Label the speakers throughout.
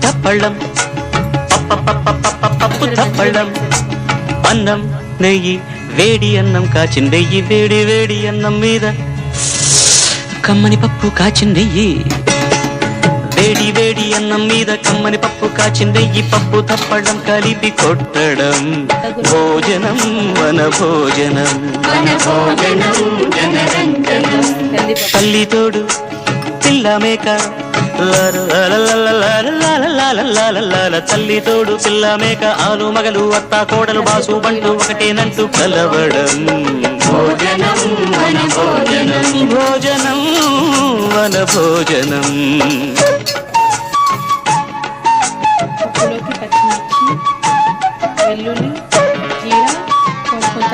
Speaker 1: పప్పళ్ళం పప్పు తప్పళ్ళం అన్నం నెయ్యి వేడి అన్నం కాచిందెయ్యి వేడి వేడి అన్నం మీద కమ్మని పప్పు కాచిందెయ్యి వేడి వేడి అన్నం మీద కమ్మని పప్పు కాచిందెయ్యి పప్పు తప్పడం కలిపి కొట్టడం భోజనం వన భోజనం తల్లి తోడు పిల్ల మేక తల్లి తోడు పిల్ల మేక ఆలు మగలు అత్త కోడలు బాసు బంటు ఒకటేనంటూ కలవడం భోజనం వన భోజనం భోజనం వన భోజనం
Speaker 2: వెల్లుల్లి జీరా కొంత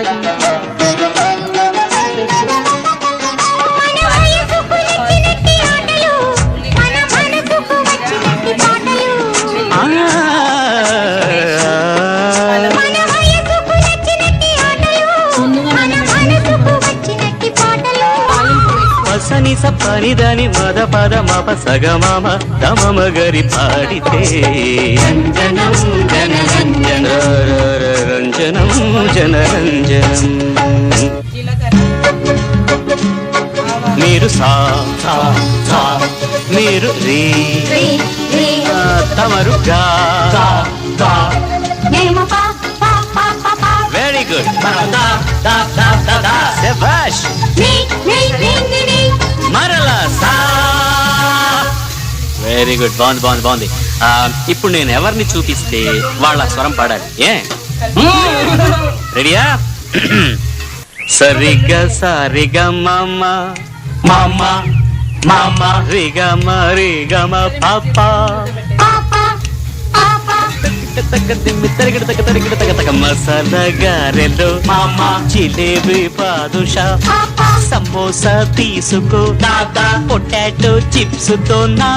Speaker 1: సని సప్పని దాని మద పద మప సగమామ దమమ గరి పాడితే రంజనం జనరంజనం జనరంజనం మీరు సా మీరు రీ తమరు గా వెరీ గుడ్ శభాష్ మరలా సా వెరీ గుడ్ బాగుంది బాగుంది బాగుంది ఇప్పుడు నేను ఎవరిని చూపిస్తే వాళ్ళ స్వరం పాడాలి ఏ రెడీయా సరిగా సారిగా మామ మామ మామ రిగమ రిగమ పాప మసాలా గారెలు మామ జిలేబీ బాదుషా సమోసా తీసుకో దాదా పొటాటో చిప్స్ తో నా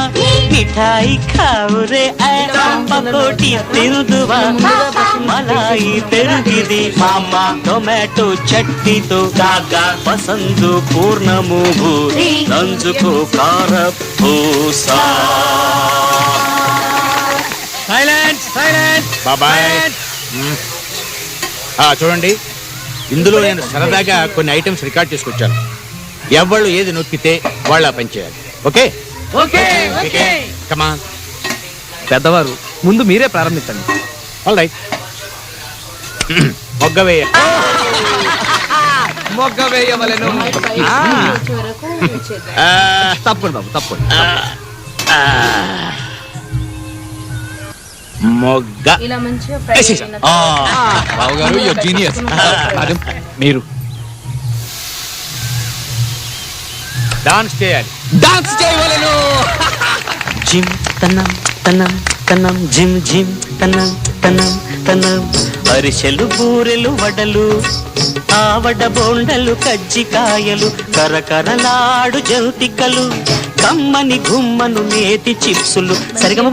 Speaker 1: మిఠాయి ఖావురే పకోటి తిందువా మలాయి పెరుగిది మామ టొమాటో చట్నీతో దాదా పసందు పూర్ణము భూరి నంజుకో కార పూసా
Speaker 3: సైలెంట్ సైలెంట్ బాబాయ్ చూడండి ఇందులో నేను సరదాగా కొన్ని ఐటమ్స్ రికార్డ్ చేసుకొచ్చాను ఎవళ్ళు ఏది నొక్కితే వాళ్ళ పని చేయాలి ఓకే
Speaker 2: ఓకే ఓకే
Speaker 3: కమాన్
Speaker 4: పెద్దవారు ముందు మీరే ప్రారంభించండి
Speaker 3: ఆల్ రైట్ మొగ్గవేయ
Speaker 4: మొగ్గ వేయవలెను తప్పండి బాబు తప్పండి
Speaker 3: మొగ్గ
Speaker 2: ఇలా మంచిగా
Speaker 4: బాబు గారు యువర్ జీనియస్ మీరు
Speaker 3: డాన్స్ చేయాలి
Speaker 4: డాన్స్ చేయవలెను
Speaker 1: జిమ్ తనం తనం తనం జిమ్ జిమ్ తనం తనం తనం అరిసెలు బూరెలు వడలు ఆవడ బోండలు కజ్జికాయలు కరకరలాడు జంతికలు కమ్మని గుమ్మను నేతి చిప్సులు సరిగమ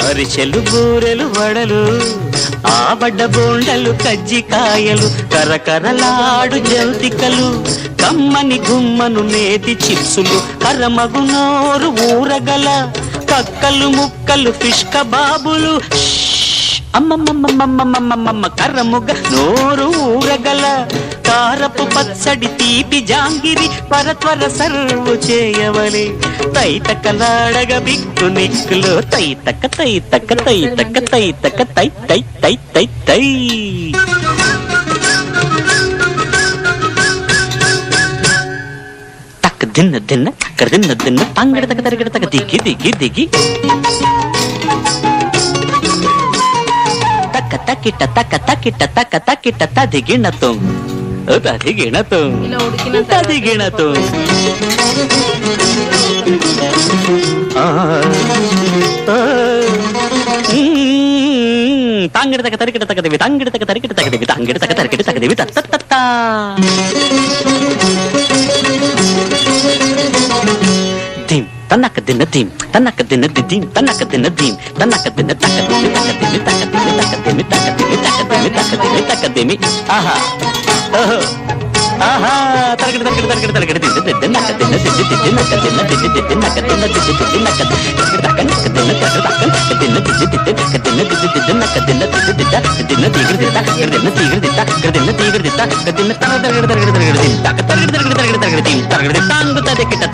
Speaker 1: అరిసెలు బూరెలు వడలు ఆవడ బోండలు కజ్జికాయలు కరకరలాడు జంతికలు కమ్మని గుమ్మను నేతి చిప్సులు కరమగునోరు ఊరగల కక్కలు ముక్కలు ఫిష్ కబాబులు అమ్మమ్మమ్మమ్మమ్మమ్మమ్మ కర్రముగ నోరు ఊరగల కారపు పచ్చడి తీపి జాంగిరి పరత్వర సర్వు చేయవలే తైతకలాడగ బిక్కు నిక్కులో తైతక తైతక తైతక తైతక తై తై తై తై తై తక్క దిన్న దిన్న తక్క దిన్న దిన్న తంగడ తక తరగడ తక దిగి దిగి దిగి తక్క తక్కిట తక్క తక్కిట తక్క తక్కిట తదిగిణతో తదిగిణతో తదిగిణతో తాంగిడ తక తరికిట తకదివి తాంగిడ తక తరికిట తకదివి తాంగిడ తక తరికిట తకదివి తత్త దిం తన్నక దిన్న దిం తన్నక దిన్న దిం తన్నక దిన్న దిం తన్నక దిన్న తక దిన్న తక దిన్న తక దిన్న తక దిన్న తక దిన్న తక దిన్న తక నక్కదేమి ఆహా ఓహో ఆహా తరగడి తరగడి తరగడి తరగడి దిద్దు దిద్దు నక్క తిన్న దిద్దు దిద్దు నక్క తిన్న దిద్దు దిద్దు నక్క తిన్న దిద్దు దిద్దు నక్క దక్క నక్క తిన్న కట్ట దక్క నక్క తిన్న దిద్దు దిద్దు నక్క తిన్న దిద్దు దిద్దు నక్క తిన్న దిద్దు దిద్ద తిన్న తీగడి దిద్ద తిన్న తీగడి దిద్ద తిన్న తీగడి దిద్ద తిన్న తరగడి తరగడి తరగడి తరగడి తరగడి తరగడి తరగడి తరగడి తరగడి తాంగు తదకిట